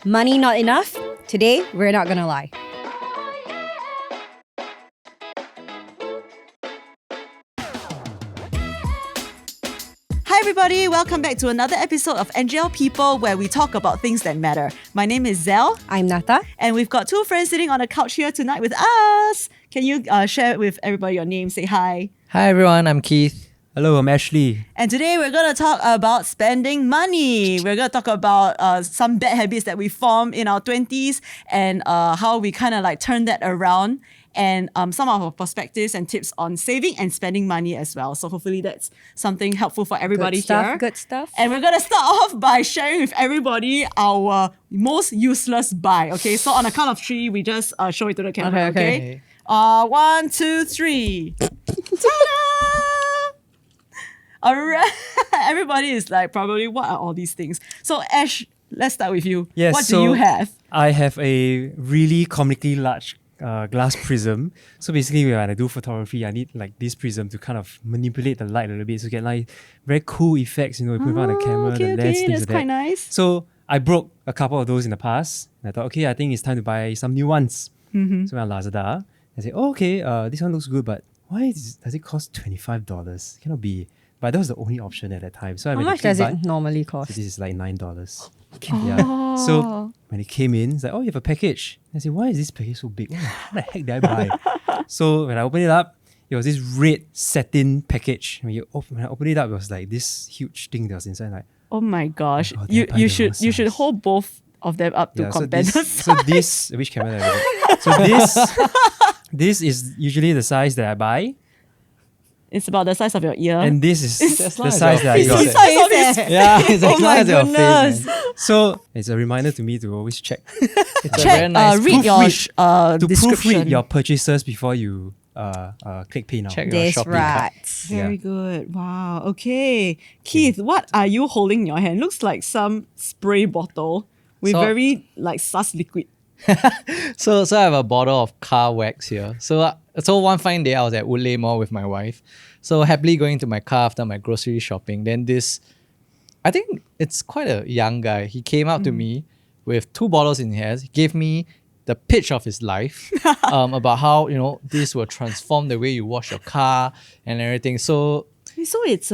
Money not enough? Today, we're not gonna lie. Hi everybody, welcome back to another episode of NGL People where we talk about things that matter. My name is Zell I'm Nata. and we've got two friends sitting on the couch here tonight with us. Can you share with everybody your name? Say hi. Hi everyone, I'm Keith. Hello, I'm Ashley. And today we're going to talk about spending money. We're going to talk about some bad habits that we form in our 20s and how we kind of like turn that around and some of our perspectives and tips on saving and spending money as well. So hopefully that's something helpful for everybody here. Good stuff. And we're going to start off by sharing with everybody our most useless buy. Okay, so on a count of three, we just show it to the camera. Okay. 1, 2, 3. Ta-da! All right. Everybody is like, probably, what are all these things? So Ash, let's start with you. Yes, What do you have? I have a really comically large glass prism. So basically, when I do photography, I need like this prism to kind of manipulate the light a little bit to get like very cool effects. You know, you put it on the camera, the lens, things that's like quite that. nice. So I broke a couple of those in the past. And I thought, okay, I think it's time to buy some new ones. Mm-hmm. So I went on Lazada. I said, oh, okay, this one looks good, but why does it cost $25? Cannot be. But that was the only option at that time. So I How went to much does click it buy. normally So cost? this is like $9. Yeah. So when it came in, it's like, oh, you have a package. I said, why is this package so big? What the heck did I buy? So when I opened it up, it was this red satin package. When I opened it up, it was like this huge thing that was inside. Like, Oh my gosh. Oh, did I buy You the should wrong should size? hold both of them up to yeah, compare the so this, which camera did I get? So this is usually the size that I buy, It's about the size of your ear. and this is It's the as long as size your that I face got. is. size of his Yeah, it's Oh as long my as your face, goodness. man. So it's a reminder to me to always check. It's a Check, very nice read your to description. proofread your purchases before you click pay now. Check your That's shopping cart. right. Very good. Wow. Okay. Keith, what are you holding in your hand? Looks like some spray bottle with So- very like sus liquid. So I have a bottle of car wax here. So one fine day I was at Woodley Mall with my wife. So happily going to my car after my grocery shopping. Then I think it's quite a young guy. He came out to me with 2 bottles in his hands. He gave me the pitch of his life about how, this will transform the way you wash your car and everything. So So it's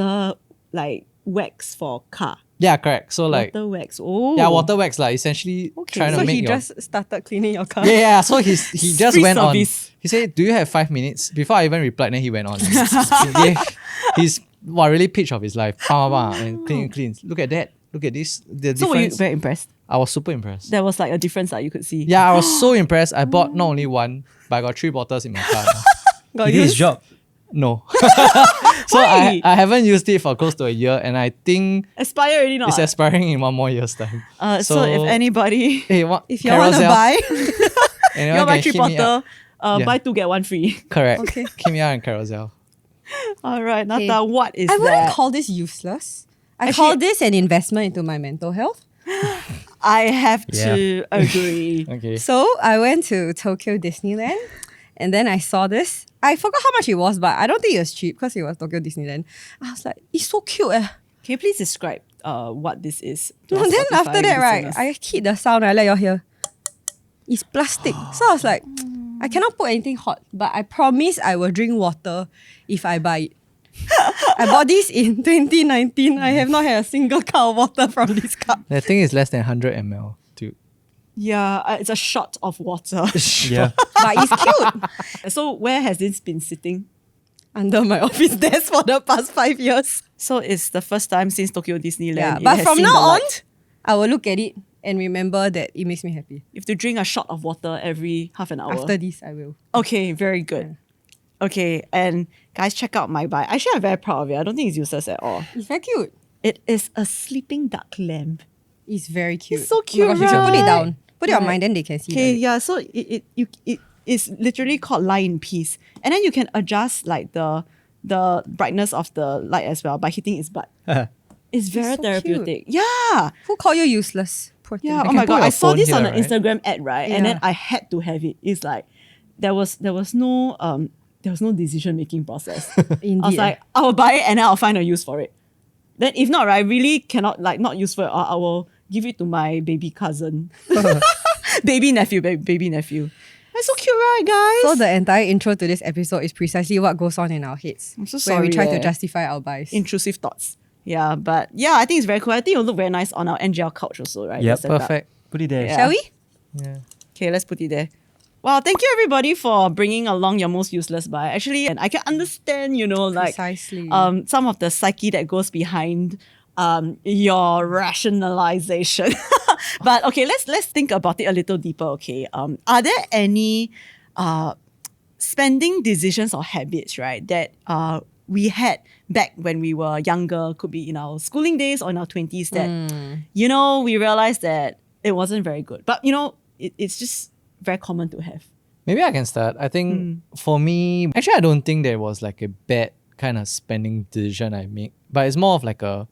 like wax for car. yeah, correct. So like, Water wax. Oh. yeah, water wax, like essentially trying So to make he your... just started cleaning your car. Yeah. So he just Free went service. on. He said, "Do you have 5 minutes?" Before I even replied, then he went on. He's really pitch of his life. And clean. Look at that. Look at this. The So were you difference. very impressed? I was super impressed. There was like a difference that you could see. Yeah, I was so impressed. I bought not only one, but I got 3 bottles in my car. now. He did his job. No. So Why? I haven't used it for close to a year, and I think Expire already not. it's expiring in 1 more year's time. So if anybody, Hey, what? If you want to Carousel, buy, anyone you buy can 3 hit me up. bottle, Yeah. buy 2 get 1 free. Correct. Okay. Hit me out in Carousel. All right, Nata, Okay. what is I wouldn't that? call this useless. I Actually- call this an investment into my mental health. I have to agree. Okay. So I went to Tokyo Disneyland and then I saw this. I forgot how much it was, but I don't think it was cheap because it was Tokyo Disneyland. I was like, it's so cute. Can you please describe what this is? to our And then Spotify after that, right, listeners? I hit the sound, I let y'all hear. It's plastic. So I was like, I cannot put anything hot, but I promise I will drink water if I buy it. I bought this in 2019. I have not had a single cup of water from this cup. The thing is less than 100 ml, dude. Yeah, it's a shot of water. Yeah. But it's cute. So where has this been sitting? Under my office desk for the past 5 years. So it's the first time since Tokyo Disneyland. Yeah, it but has from seen now the on, light. I will look at it and remember that it makes me happy. You have to drink a shot of water every half an hour. After this, I will. Okay, very good. Okay, and guys, check out my buy. Actually, I'm very proud of it. I don't think it's useless at all. It's very cute. It is a sleeping duck lamp. It's very cute. It's so Oh my cute, gosh, you should put it right? down. Put it on Right. mine, then they can see. Okay, the- yeah. So it is literally called lie in peace, and then you can adjust like the brightness of the light as well by hitting its butt. It's very so therapeutic. Yeah, Who call you useless? Poor thing. yeah. You Oh my can put god, your I saw phone this on here, an right? Instagram ad, right? And then Yeah. I had to have it. It's like there was no decision making process. Indeed. I was like, I will buy it and then I'll find a use for it. Then if not, right, I really cannot like not use for it, or I will give it to my baby cousin. baby nephew. That's so cute, right, guys? So the entire intro to this episode is precisely what goes on in our heads. I'm so When we sorry, try to justify our buys. intrusive thoughts. Yeah, but yeah, I think it's very cool. I think it'll look very nice on our NGL couch also, right? Yep, The setup. Perfect. Put it there. Yeah. Shall we? Yeah. Okay, let's put it there. Wow, thank you everybody for bringing along your most useless buy. Actually, and I can understand, like Precisely. some of the psyche that goes behind your rationalization. But okay, let's think about it a little deeper. Okay, are there any spending decisions or habits, right, that we had back when we were younger? Could be in our schooling days or in our 20s that we realized that it wasn't very good. But it's just very common to have. Maybe I can start. I think for me, actually, I don't think there was like a bad kind of spending decision I make, but it's more of like a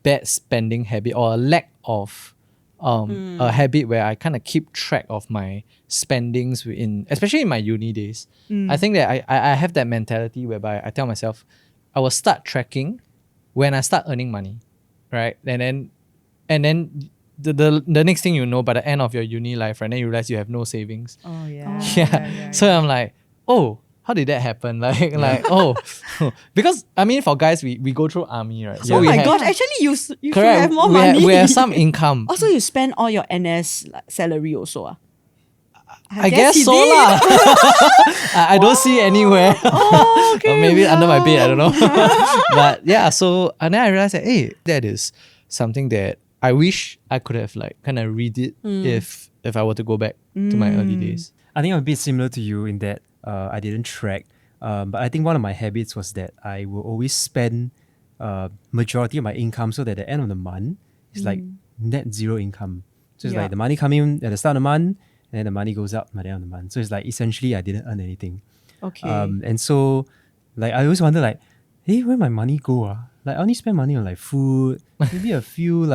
bad spending habit or a lack of a habit where I kind of keep track of my spendings especially in my uni days. I think that I have that mentality whereby I tell myself I will start tracking when I start earning money, right? And then the next thing you know, by the end of your uni life, right, then you realize you have no savings. Oh, yeah. Yeah. So I'm like, oh, how did that happen? Because I mean, for guys, we go through army, right? So Oh we my have, gosh, actually you should correct, have more we money. we have some income. Also, you spend all your NS salary also. I guess so lah. I don't see anywhere. Oh, okay. Or maybe under my bed, I don't know. But yeah, so and then I realized that that is something that I wish I could have kind of redid if I were to go back to my early days. I think I'm a bit similar to you in that I didn't track. But I think one of my habits was that I will always spend majority of my income so that at the end of the month, it's like net zero income. So it's like the money coming in at the start of the month, and then the money goes up at the end of the month. So it's like essentially I didn't earn anything. Okay. And so I always wonder where my money go? I only spend money on food, maybe a few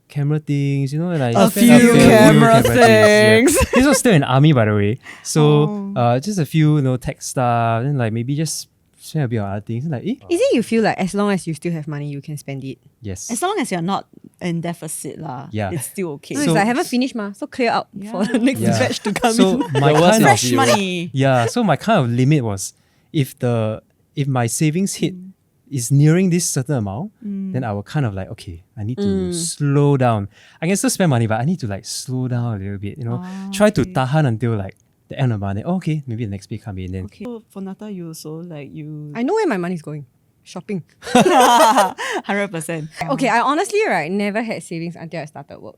camera things, and I A spend few camera things. Yeah. This was still in army, by the way. So just a few tech stuff, and maybe just spend a bit on other things. Is it you feel like as long as you still have money, you can spend it? Yes. As long as you're not in deficit, it's still okay. So it's I haven't finished so clear out for the next batch to come So in. my The worst kind of Fresh you. money. so my kind of limit was if my savings hit is nearing this certain amount, then I will kind of okay, I need to slow down. I can still spend money, but I need to slow down a little bit, try to tahan until the end of the month. Okay, maybe the next pay come in. Then Okay. So for Nata, you also you I know where my money's going. Shopping. 100%. Okay, I honestly never had savings until I started work.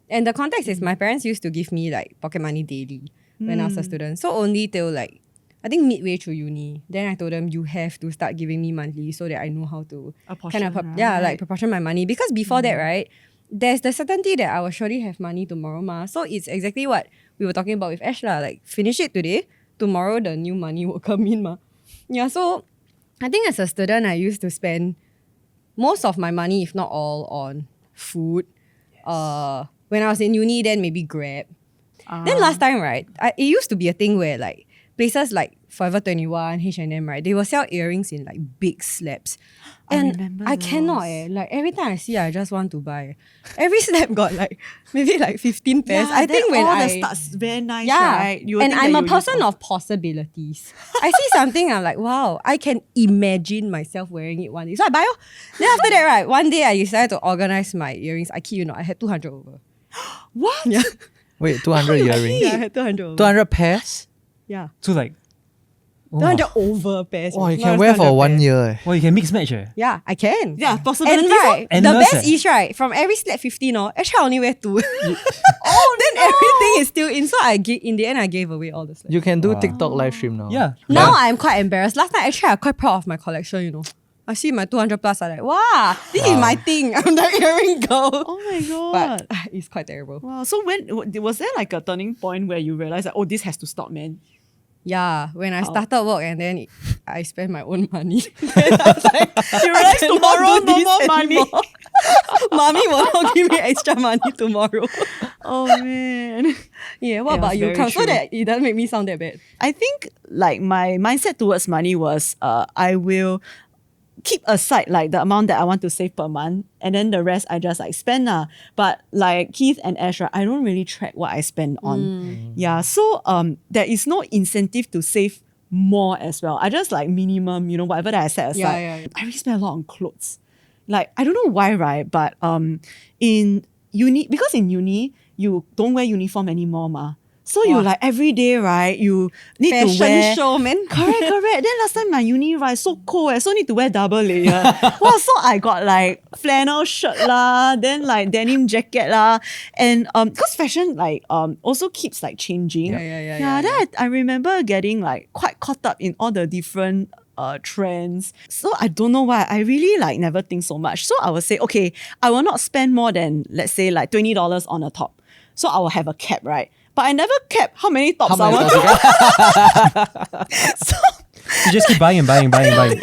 And the context is my parents used to give me pocket money daily when I was a student. So only till I think midway through uni, then I told them you have to start giving me monthly so that I know how to Apportion, proportion my money. Because before that, right, there's the certainty that I will surely have money tomorrow, ma. So it's exactly what we were talking about with Ash lah. Finish it today, tomorrow the new money will come in, ma. Yeah, so I think as a student, I used to spend most of my money, if not all, on food. When I was in uni, then maybe Grab. Then last time, right, it used to be a thing where places like Forever 21, H&M, right, they will sell earrings in big slabs. And remember I cannot every time I see, I just want to buy. Every slab got maybe 15 pairs. I think when all I the studs very nice, yeah, right? You will and think I'm that a you use person of possibilities. I see something, I'm like, wow, I can imagine myself wearing it one day. So I buy it. Then after that, right, one day I decided to organize my earrings. I kid you not, I had 200 over. What? Yeah, Wait, 200 earrings? yeah, I had 200 over. 200 pairs? Yeah, so 200 over pairs. Oh, you not can just wear for 200 1 pairs. year. you can mix match. Yeah, I can. Yeah, And possibilities. right, the Endless, best is right, from every slab 15, actually I only wear 2. Then everything is still in. So in the end, I gave away all the slabs. You can do TikTok live stream now. Yeah. Now I'm quite embarrassed. Last time, actually, I'm quite proud of my collection, I see my 200 plus, I'm like, wow, this is my thing. I'm the earring girl. Oh my god. But it's quite terrible. Wow. So when was there a turning point where you realized this has to stop, man? Yeah, when I started work and then I spent my own money. Then I was like, You realized tomorrow no more money. Mommy will not give me extra money tomorrow. Oh man. Yeah, what It about was you? very Come, so true. that it doesn't make me sound that bad. I think my mindset towards money was I will keep aside like the amount that I want to save per month, and then the rest I just like spend. But like Keith and Ash, right, I don't really track what I spend on. Yeah. So there is no incentive to save more as well. I just like minimum, whatever that I set aside. Yeah. I really spend a lot on clothes. Like, I don't know why, right? But in uni, because in uni, you don't wear uniform anymore, ma. So you like every day, right? You need to wear Fashion show, man. Correct. Then last time my uni, right, so cold, so need to wear double layer. Wow, so I got like flannel shirt lah, then like denim jacket lah, and because fashion like also keeps like changing. Yeah. Then I remember getting like quite caught up in all the different trends. So I don't know why. I really like never think so much. So I will say, okay, I will not spend more than, let's say, like $20 on a top. So I will have a cap, right? But I never kept how many tops I want to. So You just keep buying and buying. every time I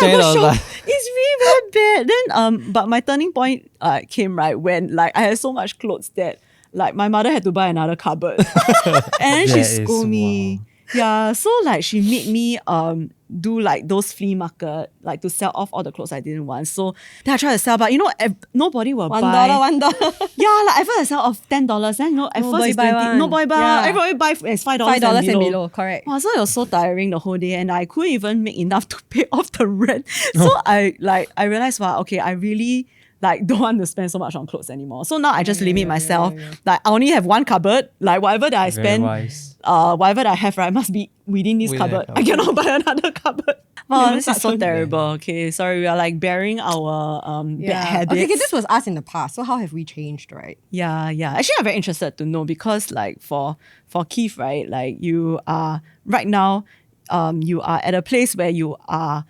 go $20 show, it's really very bad. Then but my turning point came right when like I had so much clothes that like my mother had to buy another cupboard. And then she That is scolded me. wow. Yeah, so like she made me do like those flea market, like to sell off all the clothes I didn't want. So then I tried to sell, but nobody will buy. $1. Yeah, like I first I sell off $10. Then at first Nobody it's buy 20. one. Nobody buy. Yeah. Everybody buy it's $5 $5 and and below, correct. Wow, so it was so tiring the whole day, and I couldn't even make enough to pay off the rent. So I realized, wow, okay, I really like don't want to spend so much on clothes anymore. So now I just limit myself. Like I only have one cupboard. Like whatever that I Very spend, wise. whatever that I have, right, must be within this Within cupboard. that I cannot buy another cupboard. Wow, Never this is touch so one. terrible. Okay, sorry, we are like bearing our bad habits. Okay, this was us in the past. So how have we changed, right? Yeah. Actually, I'm very interested to know because, like, for Keith, right, like you are right now, you are at a place where you are,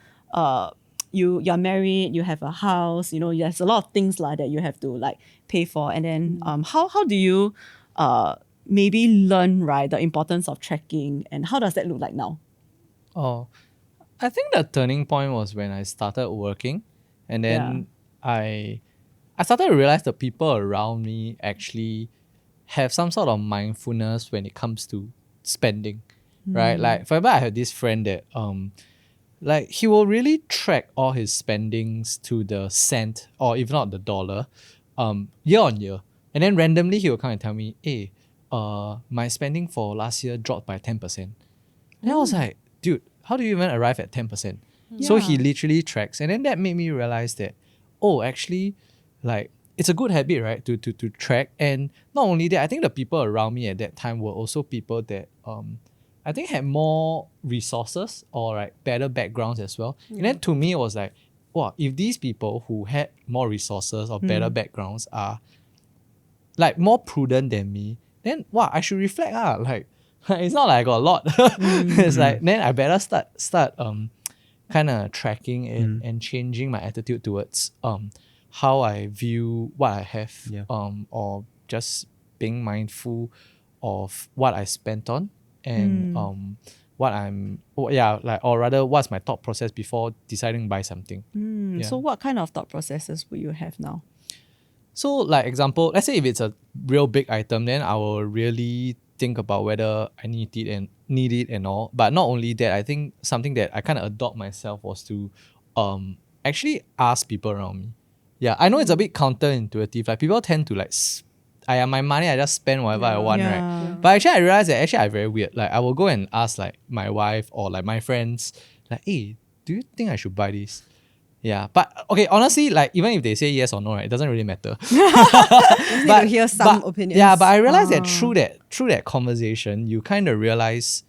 you're married, you have a house, there's a lot of things like that you have to like pay for, and then how do you maybe learn right the importance of tracking, and how does that look like now? Oh, I think the turning point was when I started working, and then I started to realize the people around me actually have some sort of mindfulness when it comes to spending, right? Like, for example, I had this friend that like he will really track all his spendings to the cent or if not the dollar, year on year, and then randomly he will come and tell me, hey, my spending for last year dropped by 10%. And I was like, dude, how do you even arrive at 10%? So he literally tracks. And then that made me realize that, oh, actually, like, it's a good habit, right? To track. And not only that, I think the people around me at that time were also people that I think had more resources or like better backgrounds as well. And then to me, it was like, wow, if these people who had more resources or better backgrounds are like more prudent than me, then wow, I should reflect. Like, it's not like I got a lot. It's like, then I better start kind of tracking and changing my attitude towards how I view what I have, or just being mindful of what I spent on, and what or rather what's my thought process before deciding to buy something. So what kind of thought processes will you have now? So like example, let's say if it's a real big item, then I will really think about whether I need it and all. But not only that, I think something that I kind of adopt myself was to actually ask people around me. Yeah, I know it's a bit counterintuitive. Like people tend to like, I have my money, I just spend whatever I want, right? But actually I realized that actually I'm very weird. Like I will go and ask like my wife or like my friends, like, hey, do you think I should buy this? Yeah, but okay, honestly, like even if they say yes or no, right, it doesn't really matter. Need to hear some opinions. Yeah, but I realized that through that conversation, you kind of realize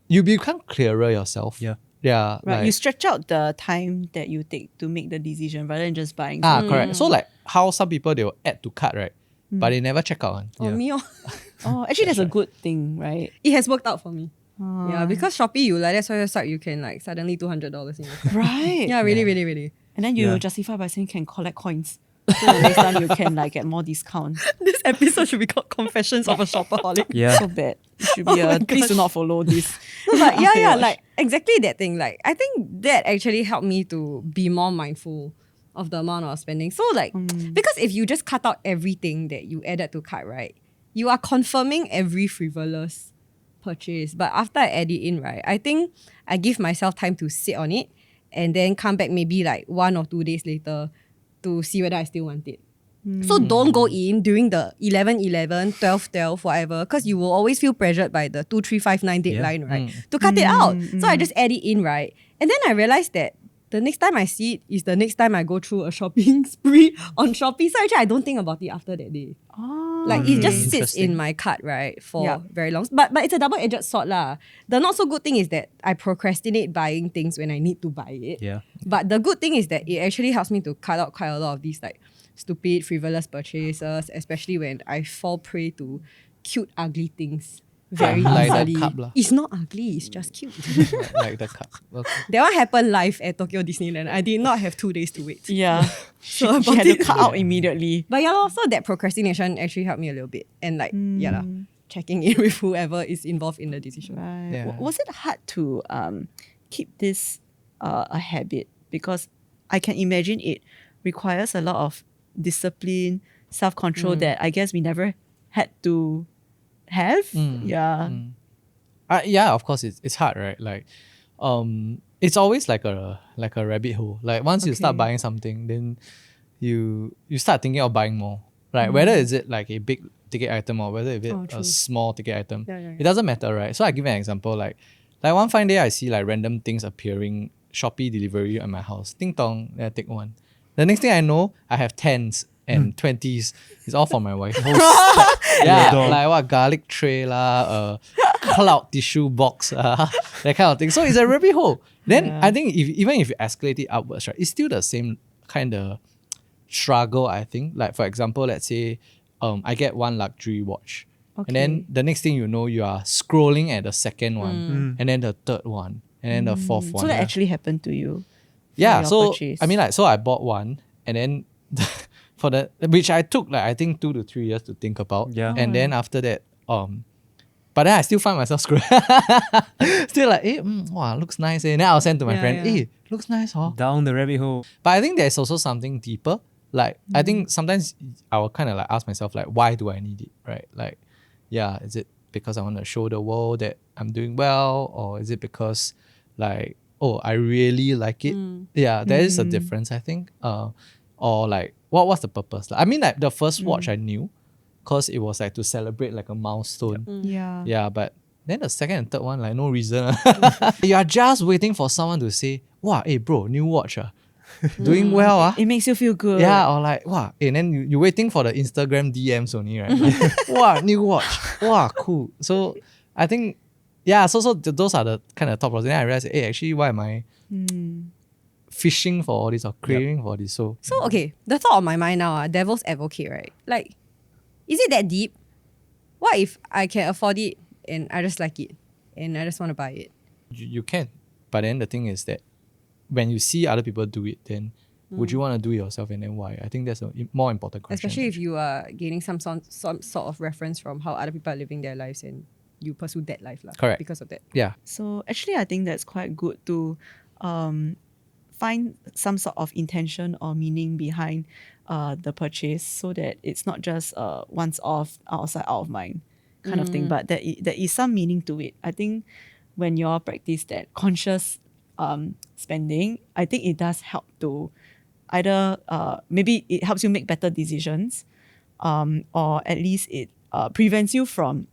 you become clearer yourself. Yeah. Yeah. Right, like- you stretch out the time that you take to make the decision rather than just buying. correct. So like how some people they will add to cart, right? But they never check out one. For me, Oh, actually, that's a good thing, right? it has worked out for me. Yeah, because Shopee, you like that's why you start, you can like suddenly $200 in your cart. Right. Yeah, really. And then you justify by saying can collect coins. So the next time you can like get more discount. This episode should be called Confessions of a Shopaholic. Yeah. So bad. It should be please do not follow this. But Okay, watch. like exactly that thing. Like I think that actually helped me to be more mindful of the amount of spending. So like because if you just cut out everything that you added to cart, right, you are confirming every frivolous purchase. But after I add it in, right, I think I give myself time to sit on it and then come back maybe like 1 or 2 days later to see whether I still want it. So don't go in during the 11/11, 12/12, whatever, because you will always feel pressured by the 2359 deadline, right? To cut it out. So I just add it in, right? And then I realized that the next time I see it is the next time I go through a shopping spree on Shopee. So actually I don't think about it after that day. Like it just sits Interesting. in my cart, right, for Yeah. very long. But it's a double-edged sword lah. The not so good thing is that I procrastinate buying things when I need to buy it. Yeah. But the good thing is that it actually helps me to cut out quite a lot of these like stupid, frivolous purchases, especially when I fall prey to cute, ugly things very Like that easily. cup lah. It's not ugly, it's just cute. Like the cup. Okay. That one happened live at Tokyo Disneyland. I did not have 2 days to wait. Yeah. So I She bought had to it. cut out immediately. But yeah, also that procrastination actually helped me a little bit. And like, yeah, lah, checking in with whoever is involved in the decision. Right. Yeah. Was it hard to keep this a habit? Because I can imagine it requires a lot of discipline, self-control that I guess we never had to have. Yeah. Yeah, of course it's hard, right? Like, it's always like a rabbit hole. Like once you start Okay. buying something, then you start thinking of buying more. Right? Whether is it like a big ticket item or whether it's Oh, a true. small ticket item, Yeah. it doesn't matter, right? So I give you an example. Like one fine day I see like random things appearing, Shopee delivery at my house. Ding dong, then I take one. The next thing I know, I have 10s and 20s. It's all for my wife. Whole stack. Yeah, dog. like what garlic tray lah, cloud tissue box, that kind of thing. So it's a rabbit hole. Then I think even if you escalate it upwards, right, it's still the same kind of struggle. I think. Like for example, let's say, I get one luxury watch, and then the next thing you know, you are scrolling at the second one, and then the third one, and then the fourth one. So that actually happened to you. Yeah, your so purchase. I mean, like, so I bought one, and then for the which I took like I think 2 to 3 years to think about. Yeah. And then after that, but then I still find myself scrolling, still like, wow, looks nice. And then I'll send to my Yeah, friend, yeah. looks nice, huh? Down the rabbit hole. But I think there's also something deeper. Like I think sometimes I will kind of like ask myself like, why do I need it, right? Like, yeah, is it because I want to show the world that I'm doing well, or is it because like, oh, I really like it? Yeah, there is a difference, I think. Or like, what's the purpose? Like, I mean, like the first watch I knew, cause it was like to celebrate like a milestone. Yeah. Yeah, but then the second and third one, like no reason. You are just waiting for someone to say, wow, hey bro, new watch. Doing well. It makes you feel good. Yeah, or like, wow. And then you're waiting for the Instagram DMs only, right? Like, wow, new watch. Wow, cool. So I think, yeah, so those are the kind of top pros. Then I realized, hey, actually, why am I fishing for all this or craving for this? So So okay, the thought on my mind now, devil's advocate, right? Like, is it that deep? What if I can afford it and I just like it and I just want to buy it? you can. But then the thing is that when you see other people do it, then would you want to do it yourself, and then why? I think that's a more important question. Especially if you are gaining some sort of reference from how other people are living their lives and you pursue that life lah. Correct. Because of that. Yeah. So actually, I think that's quite good to find some sort of intention or meaning behind the purchase, so that it's not just once off, outside, out of mind kind of thing, but there is some meaning to it. I think when you all practice that conscious spending, I think it does help to either maybe it helps you make better decisions, or at least it prevents you from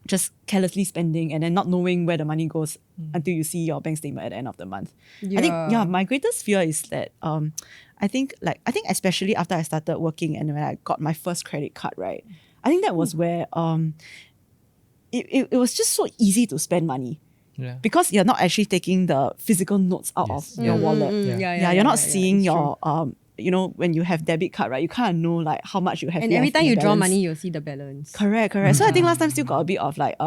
just carelessly spending and then not knowing where the money goes until you see your bank statement at the end of the month. I think my greatest fear is that I think especially after I started working and when I got my first credit card, right? I think that was where it was just so easy to spend money. Yeah. Because you're not actually taking the physical notes out of your wallet. You're not seeing it's your when you have debit card, right? You kind of know like how much you have. And left every time in you draw balance. money, you'll see the balance. Correct. So I think last time still got a bit of like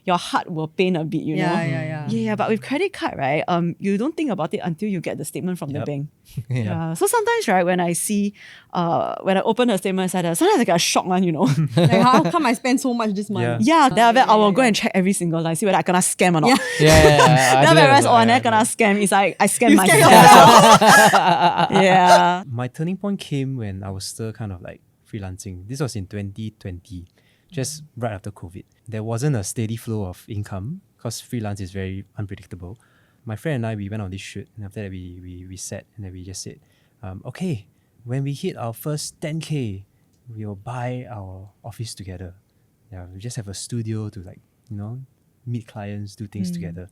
your heart will pain a bit, you know. Yeah. But with credit card, right? You don't think about it until you get the statement from the bank. Yeah. So sometimes, right, when I see when I open the statement, sometimes I get a shock, man, you know. Like, how come I spend so much this month? Yeah. Then after that, I will go and check every single line, see whether I gonna scam or not. Yeah. Then I realize, I never gonna scam. It's like I scam myself. Yeah. My turning point came when I was still kind of like freelancing. This was in 2020, just right after COVID. There wasn't a steady flow of income because freelance is very unpredictable. my friend and I, we went on this shoot, and after that we sat and then we just said, okay, when we hit our first 10K, we'll buy our office together. Yeah, we just have a studio to like, meet clients, do things together.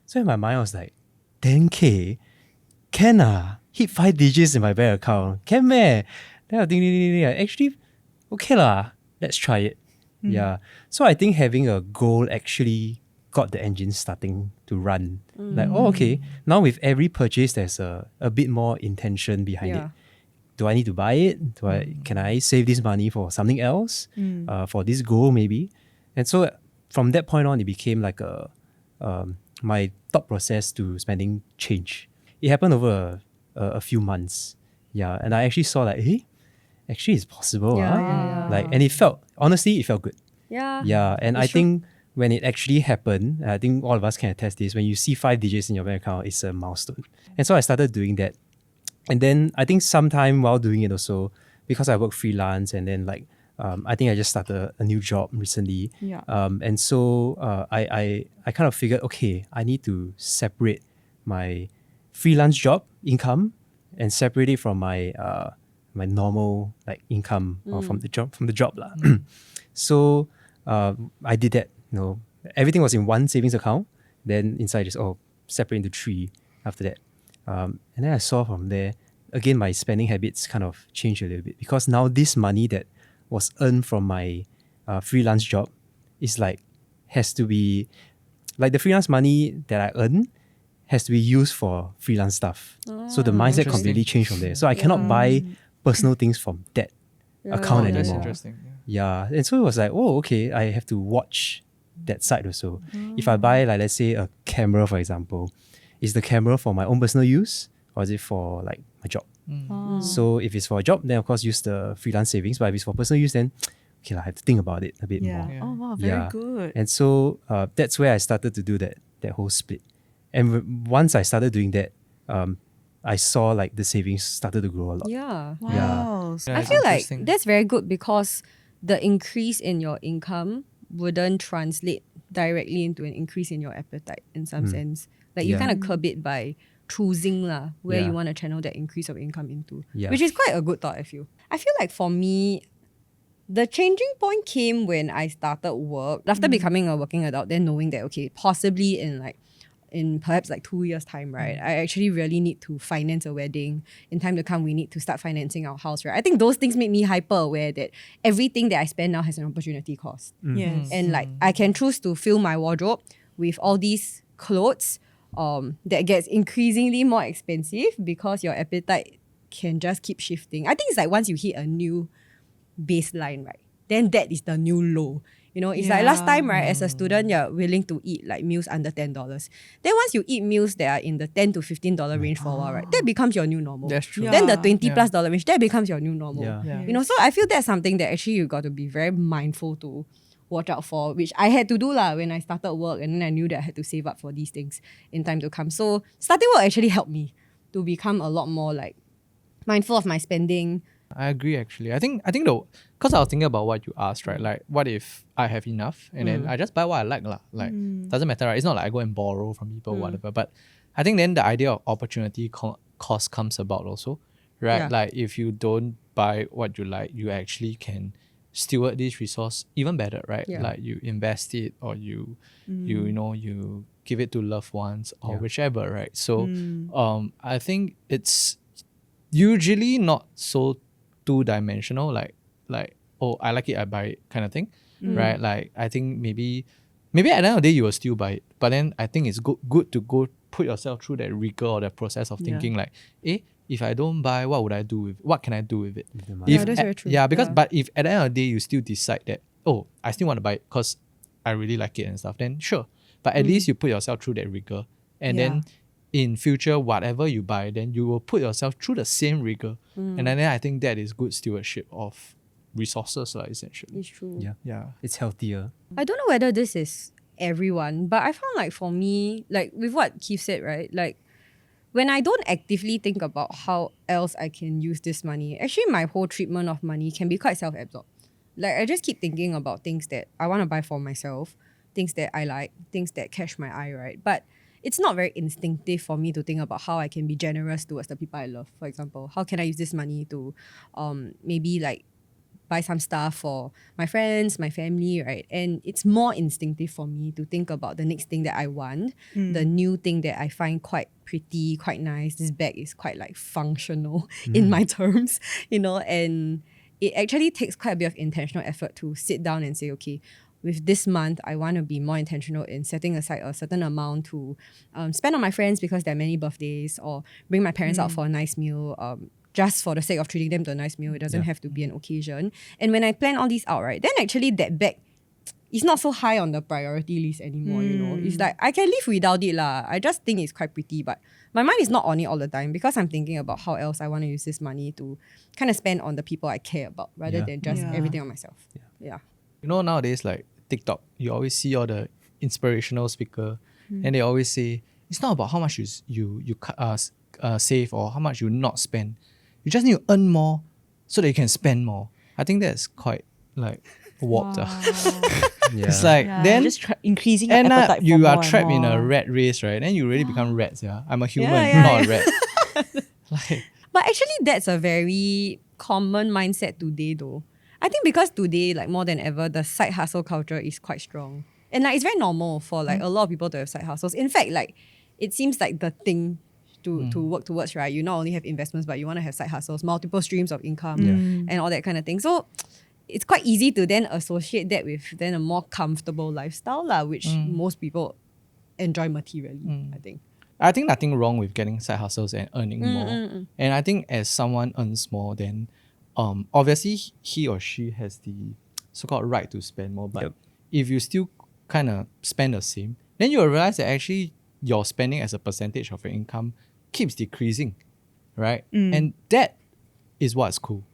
So in my mind, I was like, 10K? Can hit 5 digits in my bank account? Can meh? Then I think, actually, okay lah, let's try it. Yeah. So I think having a goal actually got the engine starting to run. Like, okay, now with every purchase, there's a bit more intention behind it. Do I need to buy it? Can I save this money for something else? For this goal maybe? And so from that point on, it became like my thought process to spending change. It happened over a few months. Yeah. And I actually saw like, hey, actually it's possible. Like, and it felt good. Yeah. Yeah. And It's I true. think when it actually happened, I think all of us can attest this, when you see 5 digits in your bank account, it's a milestone. And so I started doing that. And then I think sometime while doing it also, because I work freelance and then like, I think I just started a new job recently. Yeah. And so I kind of figured, okay, I need to separate my freelance job income and separate it from my my normal like income from the job lah. So I did that. Everything was in one savings account. Then inside just separate into 3 after that. And then I saw from there, again, my spending habits kind of changed a little bit, because now this money that was earned from my freelance job is like, has to be, like the freelance money that I earn has to be used for freelance stuff. So the mindset completely changed from there. So I cannot buy personal things from that account That's anymore. interesting. Yeah. And so it was like, okay, I have to watch that side also. If I buy, like, let's say a camera, for example, is the camera for my own personal use or is it for like my job? So if it's for a job, then of course use the freelance savings. But if it's for personal use, then okay, I have to think about it a bit more. Yeah. Oh wow, very good. And so that's where I started to do that whole split. And once I started doing that, I saw like the savings started to grow a lot. Yeah. Wow. Yeah, I it's feel like interesting. that's very good, because the increase in your income wouldn't translate directly into an increase in your appetite in some sense. Like you Yeah. kind of curb it by choosing where Yeah. you want to channel that increase of income into, Yeah. which is quite a good thought, I feel. I feel like for me, the changing point came when I started work, after becoming a working adult, then knowing that, okay, possibly in perhaps like 2 years' time, right? I actually really need to finance a wedding. In time to come, we need to start financing our house, right? I think those things make me hyper aware that everything that I spend now has an opportunity cost. Yes. And like I can choose to fill my wardrobe with all these clothes that gets increasingly more expensive because your appetite can just keep shifting. I think it's like once you hit a new baseline, right? Then that is the new low. It's like last time, right, as a student, you're willing to eat like meals under $10. Then once you eat meals that are in the $10 to $15 range for a while, right, that becomes your new normal. That's true. Then the Yeah. $20 plus range, that becomes your new normal. Yeah. So I feel that's something that actually you got to be very mindful to watch out for, which I had to do when I started work, and then I knew that I had to save up for these things in time to come. So starting work actually helped me to become a lot more like mindful of my spending. I agree actually. I think though, because I was thinking about what you asked, right? Like, what if I have enough and then I just buy what I like lah? Like, doesn't matter, right? It's not like I go and borrow from people, whatever. But I think then the idea of opportunity cost comes about also, right? Yeah. Like, if you don't buy what you like, you actually can steward this resource even better, right? Yeah. Like you invest it, or you give it to loved ones or whichever, right? So I think it's usually not so two-dimensional, like oh, I like it, I buy it kind of thing, right? Like I think maybe at the end of the day you will still buy it, but then I think it's good to go put yourself through that rigor or that process of thinking like, if I don't buy, what can I do with it? the money. Yeah, that's very true. Yeah, because Yeah. but if at the end of the day you still decide that, oh, I still want to buy it because I really like it and stuff, then sure. But at least you put yourself through that rigor, and then in future, whatever you buy, then you will put yourself through the same rigor. And then I think that is good stewardship of resources, essentially. It's true. Yeah. Yeah. It's healthier. I don't know whether this is everyone, but I found like for me, like with what Keith said, right? Like when I don't actively think about how else I can use this money, actually my whole treatment of money can be quite self-absorbed. Like I just keep thinking about things that I want to buy for myself, things that I like, things that catch my eye, right? But it's not very instinctive for me to think about how I can be generous towards the people I love. For example, how can I use this money to maybe like buy some stuff for my friends, my family, right? And it's more instinctive for me to think about the next thing that I want, the new thing that I find quite pretty, quite nice. This bag is quite like functional in my terms, you know, and it actually takes quite a bit of intentional effort to sit down and say, okay, with this month, I want to be more intentional in setting aside a certain amount to spend on my friends because there are many birthdays, or bring my parents out for a nice meal, just for the sake of treating them to a nice meal. It doesn't have to be an occasion. And when I plan all these out, right, then actually that bag is not so high on the priority list anymore, you know. It's like, I can live without it lah. I just think it's quite pretty, but my mind is not on it all the time because I'm thinking about how else I want to use this money to kind of spend on the people I care about rather than just everything on myself. Yeah. You know, nowadays, like TikTok, you always see all the inspirational speaker, and they always say it's not about how much you save or how much you not spend. You just need to earn more so that you can spend more. I think that's quite like warped. It's like then just increasing your end appetite up for you more are and trapped in a more. rat race, right? Then you really become rats. Yeah, I'm a human, Yeah, not a rat. Like, But actually, that's a very common mindset today, though. I think because today, like more than ever, the side hustle culture is quite strong. And like it's very normal for like a lot of people to have side hustles. In fact, like it seems like the thing to work towards, right? You not only have investments, but you want to have side hustles, multiple streams of income and all that kind of thing. So it's quite easy to then associate that with then a more comfortable lifestyle, which most people enjoy materially, I think. I think nothing wrong with getting side hustles and earning more. And I think as someone earns more, then obviously he or she has the so-called right to spend more. But if you still kind of spend the same, then you'll realize that actually your spending as a percentage of your income keeps decreasing, right? And that is what's cool,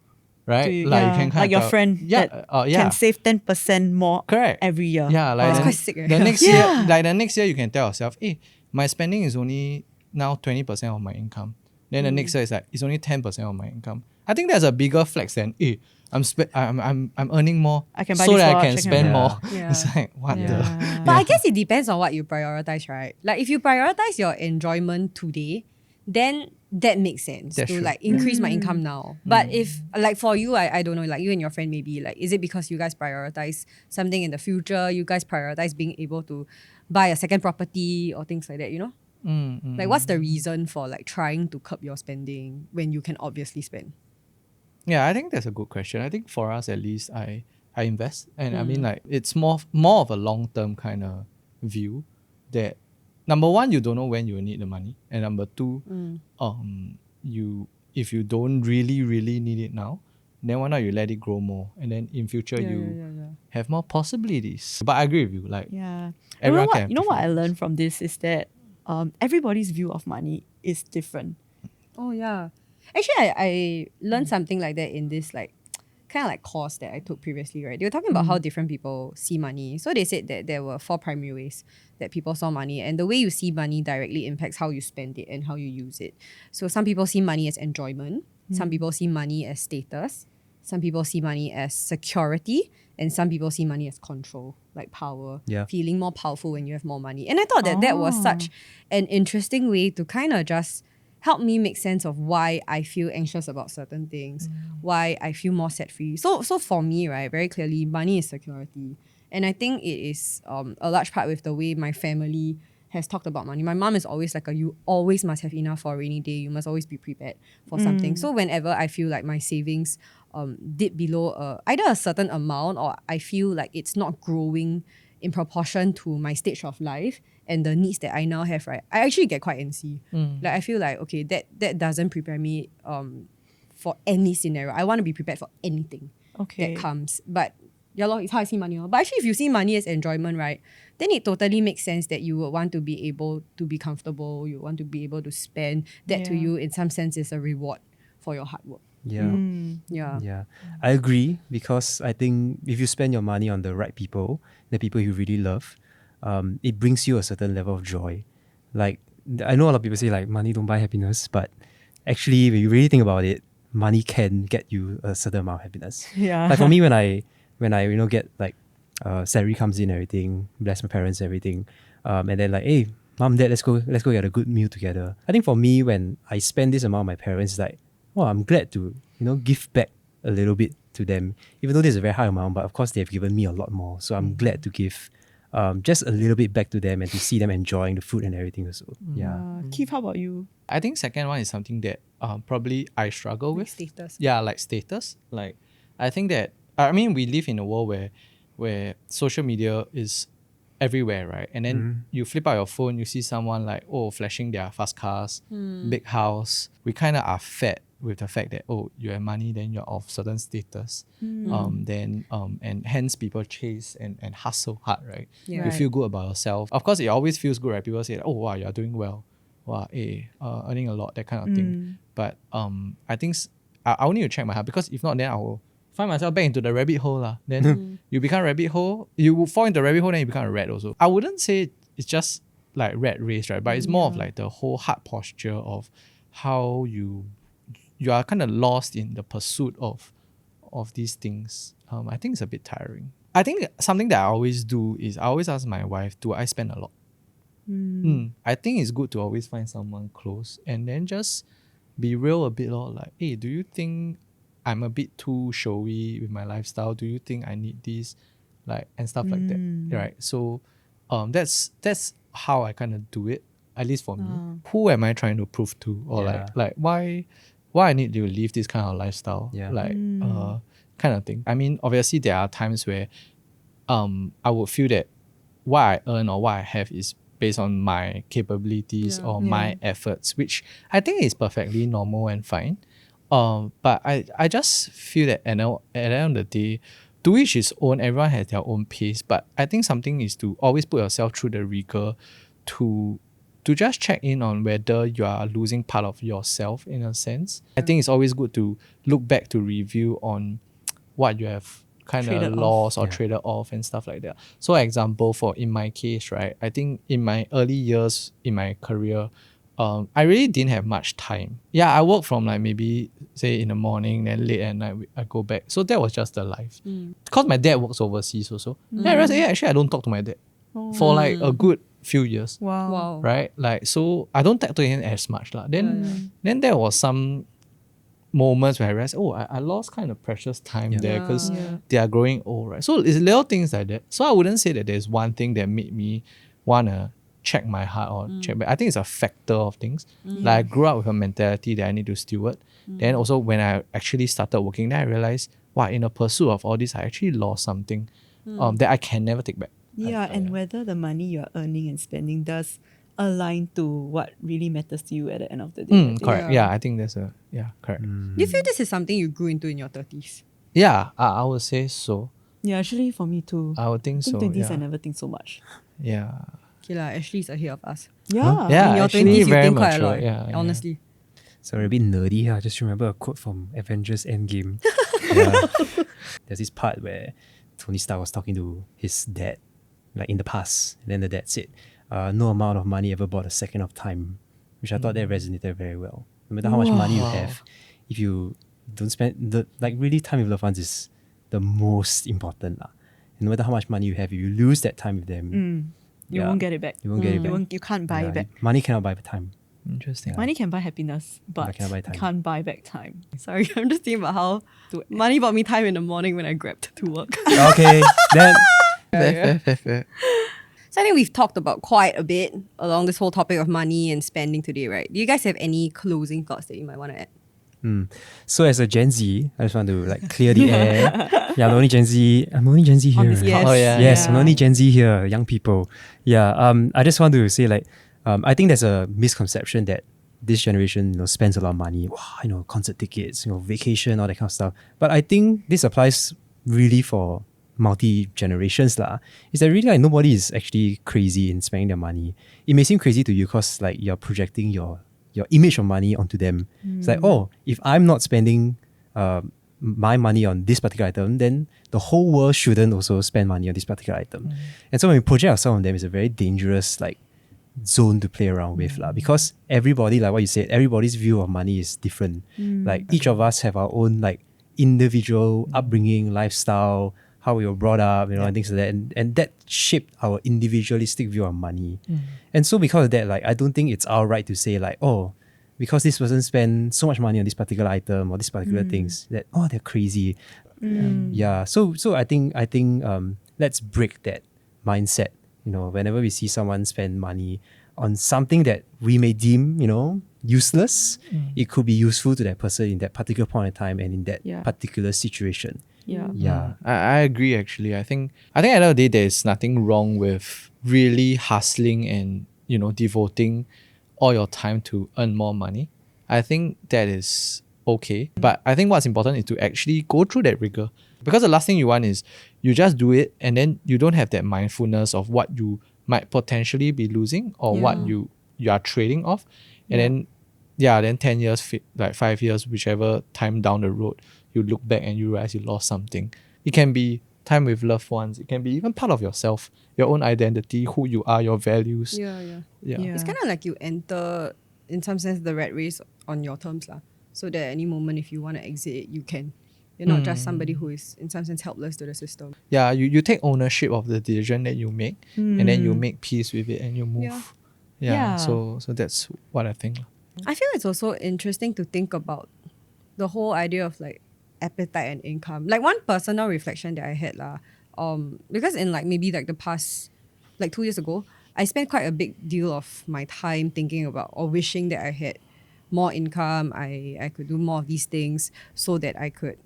right? To- Like you yeah, can kind like of your tell- friend that yeah. can save 10% more Correct. every year. Yeah, like That's the, quite sick, right? the next year, like the next year, you can tell yourself, hey, my spending is only now 20% of my income. Then the next year is like it's only 10% of my income. I think that's a bigger flex than hey, I'm earning more I can buy so this that I watch, can I can spend buy- more. Yeah. It's like what the. But I guess it depends on what you prioritize, right? Like if you prioritize your enjoyment today, then that makes sense That's to true. like increase my income now. But if like for you, I don't know, like you and your friend maybe, like is it because you guys prioritize something in the future? You guys prioritize being able to buy a second property or things like that, you know? Like what's the reason for like trying to curb your spending when you can obviously spend? Yeah, I think that's a good question. I think for us at least, I invest, and I mean like it's more of a long term kind of view. That number one, you don't know when you will need the money, and number two, if you don't really need it now, then why not you let it grow more, and then in future you have more possibilities. But I agree with you, like Yeah. everyone can have You know what I different learned from this is that everybody's view of money is different. Oh yeah. Actually, I learned something like that in this like kind of like course that I took previously, right? They were talking about how different people see money. So they said that there were 4 primary ways that people saw money, and the way you see money directly impacts how you spend it and how you use it. So some people see money as enjoyment, some people see money as status, some people see money as security, and some people see money as control, like power, feeling more powerful when you have more money. And I thought that that was such an interesting way to kind of just help me make sense of why I feel anxious about certain things, why I feel more set free. So for me, right, very clearly, money is security. And I think it is a large part with the way my family has talked about money. My mom is always like you always must have enough for a rainy day. You must always be prepared for something. So whenever I feel like my savings dip below either a certain amount, or I feel like it's not growing in proportion to my stage of life and the needs that I now have, right, I actually get quite antsy. Like I feel like, okay, that doesn't prepare me for any scenario. I want to be prepared for anything that comes. But yeah, it's how I see money. But actually, if you see money as enjoyment, right, then it totally makes sense that you would want to be able to be comfortable. You want to be able to spend. That to you, in some sense, is a reward for your hard work. Yeah, I agree, because I think if you spend your money on the right people, the people you really love, it brings you a certain level of joy. Like I know a lot of people say like money don't buy happiness, but actually when you really think about it, money can get you a certain amount of happiness. Yeah. Like for me, when I get like salary comes in, everything, bless my parents, everything, and then like, hey, Mom, Dad, let's go get a good meal together. I think for me, when I spend this amount on my parents, it's like, oh, I'm glad to, give back a little bit to them. Even though this is a very high amount, but of course they've given me a lot more. So I'm glad to give just a little bit back to them and to see them enjoying the food and everything also. Yeah. Keith, how about you? I think second one is something that probably I struggle with. Status. Yeah, like status. Like I think that we live in a world where social media is everywhere, right? And then you flip out your phone, you see someone like, flashing their fast cars, big house. We kind of are fed with the fact that, you have money, then you're of certain status. And hence people chase and hustle hard, right? Yeah. You feel good about yourself. Of course, it always feels good, right? People say, wow, you're doing well. Wow, earning a lot, that kind of thing. But I think I will need to check my heart, because if not, then I will find myself back into the rabbit hole. Then you become a rabbit hole, you will fall into the rabbit hole, then you become a rat also. I wouldn't say it's just like rat race, right? But it's more of like the whole heart posture of how you are kind of lost in the pursuit of these things. I think it's a bit tiring. I think something that I always do is I always ask my wife, do I spend a lot? I think it's good to always find someone close and then just be real a bit, like, hey, do you think I'm a bit too showy with my lifestyle? Do you think I need this? Like, and stuff like that, right? So that's how I kind of do it, at least for me. Who am I trying to prove to? Or like why I need to live this kind of lifestyle? Kind of thing. I mean, obviously there are times where I would feel that what I earn or what I have is based on my capabilities or my efforts, which I think is perfectly normal and fine. But I just feel that at the end of the day, to each his own, everyone has their own pace. But I think something is to always put yourself through the rigor to just check in on whether you are losing part of yourself in a sense. I think it's always good to look back to review on what you have kind of lost or traded off and stuff like that. So example, in my case, right, I think in my early years in my career, I really didn't have much time. Yeah, I work from like maybe say in the morning, then late at night I go back. So that was just the life. Because my dad works overseas also. Then I realized, actually I don't talk to my dad for like a good few years. Wow. Right? Like, so I don't talk to him as much. Then there was some moments where I realized, I lost kind of precious time there because they are growing old, right? So it's little things like that. So I wouldn't say that there's one thing that made me want to check my heart or check back. I think it's a factor of things. Like I grew up with a mentality that I need to steward. Then also when I actually started working, then I realized, in the pursuit of all this, I actually lost something that I can never take back. Yeah, and whether the money you're earning and spending does align to what really matters to you at the end of the day. Correct. Yeah, I think that's correct. Do you feel this is something you grew into in your 30s? Yeah, I would say so. Yeah, actually for me too. I would think so. 20s, I never think so much. Yeah. Okay, Ashley's ahead of us. Yeah. Yeah, In your actually 20s, you very think quite a mature, lot, yeah. honestly. So a bit nerdy here. I just remember a quote from Avengers Endgame. Yeah. There's this part where Tony Stark was talking to his dad, like in the past. And then the dad said, no amount of money ever bought a second of time, which I thought that resonated very well. No matter how much money you have, if you don't spend, really time with loved ones is the most important. And no matter how much money you have, if you lose that time with them, You won't get it back. You won't get it back. You can't buy it back. Money cannot buy time. Interesting. Money can buy happiness, but cannot buy time. can't buy back time. Sorry, I'm just thinking about how money bought me time in the morning when I grabbed to work. Okay, then Fair. So I think we've talked about quite a bit along this whole topic of money and spending today, right? Do you guys have any closing thoughts that you might want to add? So as a Gen Z, I just want to clear the air. Yeah, I'm the only Gen Z. I'm the only Gen Z here. Yes. Oh, yeah. Yes, I'm the only Gen Z here, young people. Yeah, I just want to say I think there's a misconception that this generation spends a lot of money. Wow, concert tickets, vacation, all that kind of stuff. But I think this applies really for multi-generations lah. Is that really nobody is actually crazy in spending their money. It may seem crazy to you because you're projecting your image of money onto them. It's like, if I'm not spending my money on this particular item, then the whole world shouldn't also spend money on this particular item. And so when we project ourselves on them, it's a very dangerous zone to play around with because everybody, like what you said, everybody's view of money is different. Each of us have our own individual upbringing, lifestyle, how we were brought up, and things like that. And that shaped our individualistic view of money. And so because of that, like, I don't think it's our right to say like, oh, because this person spent so much money on this particular item or this particular things, that, oh, they're crazy. So I think let's break that mindset. Whenever we see someone spend money on something that we may deem, useless, it could be useful to that person in that particular point in time and in that particular situation. I agree actually. I think at the end of the day there's nothing wrong with really hustling and devoting all your time to earn more money. I think that is okay. But I think what's important is to actually go through that rigor. Because the last thing you want is you just do it and then you don't have that mindfulness of what you might potentially be losing or what you are trading off. And then 10 years, like 5 years, whichever time down the road, you look back and you realize you lost something. It can be time with loved ones. It can be even part of yourself, your own identity, who you are, your values. Yeah. It's kind of like you enter, in some sense, the rat race on your terms. So that at any moment, if you want to exit it, you can. You're not just somebody who is, in some sense, helpless to the system. Yeah, you take ownership of the decision that you make and then you make peace with it and you move. So that's what I think. I feel it's also interesting to think about the whole idea of like appetite and income. Like one personal reflection that I had because in like maybe like the past, like 2 years ago, I spent quite a big deal of my time thinking about or wishing that I had more income, I could do more of these things so that I could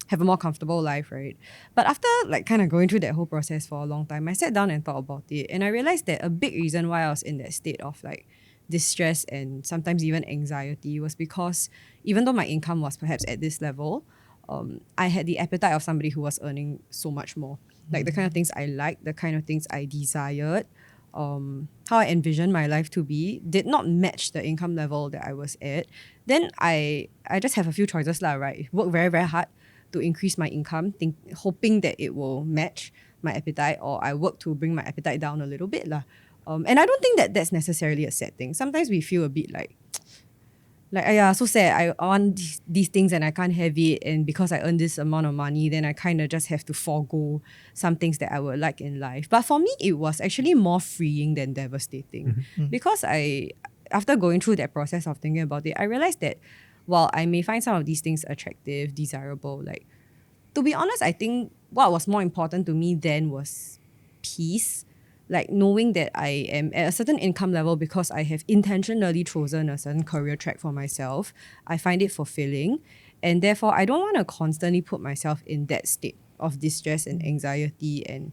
have a more comfortable life, right? But after like kind of going through that whole process for a long time, I sat down and thought about it, and I realized that a big reason why I was in that state of like distress and sometimes even anxiety was because even though my income was perhaps at this level, I had the appetite of somebody who was earning so much more. Like the kind of things I liked, the kind of things I desired, how I envisioned my life to be did not match the income level that I was at. Then I just have a few choices right? Work very, very hard to increase my income, hoping that it will match my appetite, or I work to bring my appetite down a little bit. And I don't think that that's necessarily a sad thing. Sometimes we feel a bit like so sad, I want these things and I can't have it, and because I earn this amount of money, then I kind of just have to forego some things that I would like in life. But for me, it was actually more freeing than devastating, because after going through that process of thinking about it, I realized that while I may find some of these things attractive, desirable, like, to be honest, I think what was more important to me then was peace. Like knowing that I am at a certain income level because I have intentionally chosen a certain career track for myself. I find it fulfilling, and therefore I don't want to constantly put myself in that state of distress and anxiety and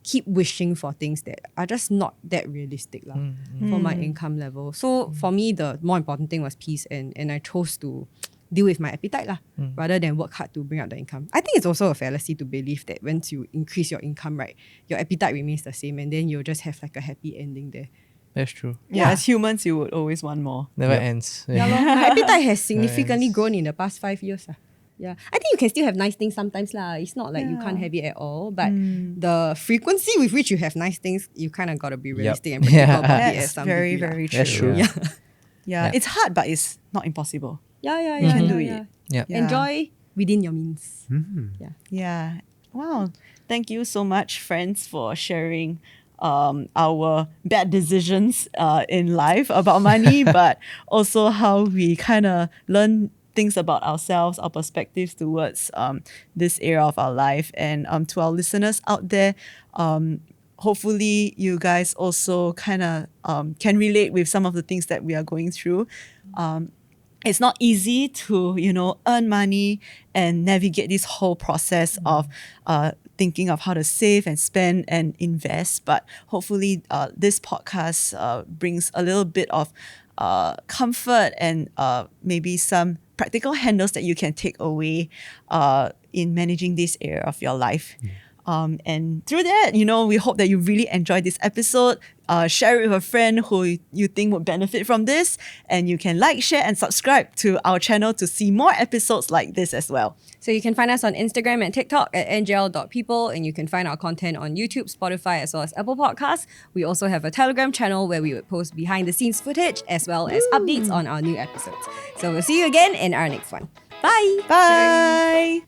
keep wishing for things that are just not that realistic for my income level. So for me, the more important thing was peace, and I chose to deal with my appetite rather than work hard to bring up the income. I think it's also a fallacy to believe that once you increase your income, right, your appetite remains the same, and then you'll just have like a happy ending there. That's true. Yeah, as humans, you would always want more. Never ends. Yeah, my appetite has significantly grown in the past 5 years. Yeah, I think you can still have nice things sometimes It's not like you can't have it at all, but the frequency with which you have nice things, you kind of got to be realistic and practical about it. That's Some very, degree, very true. That's true. Yeah, it's hard, but it's not impossible. Yeah. You can do it. Yeah. Enjoy within your means. Yeah. Wow. Thank you so much, friends, for sharing our bad decisions in life about money, but also how we kind of learn things about ourselves, our perspectives towards this area of our life. And to our listeners out there, hopefully you guys also kind of can relate with some of the things that we are going through. It's not easy to, earn money and navigate this whole process of thinking of how to save and spend and invest. But hopefully this podcast brings a little bit of comfort and maybe some practical handles that you can take away in managing this area of your life. And through that, we hope that you really enjoyed this episode. Share it with a friend who you think would benefit from this. And you can like, share, and subscribe to our channel to see more episodes like this as well. So you can find us on Instagram and TikTok at ngl.people, and you can find our content on YouTube, Spotify, as well as Apple Podcasts. We also have a Telegram channel where we would post behind-the-scenes footage as well as updates on our new episodes. So we'll see you again in our next one. Bye! Bye!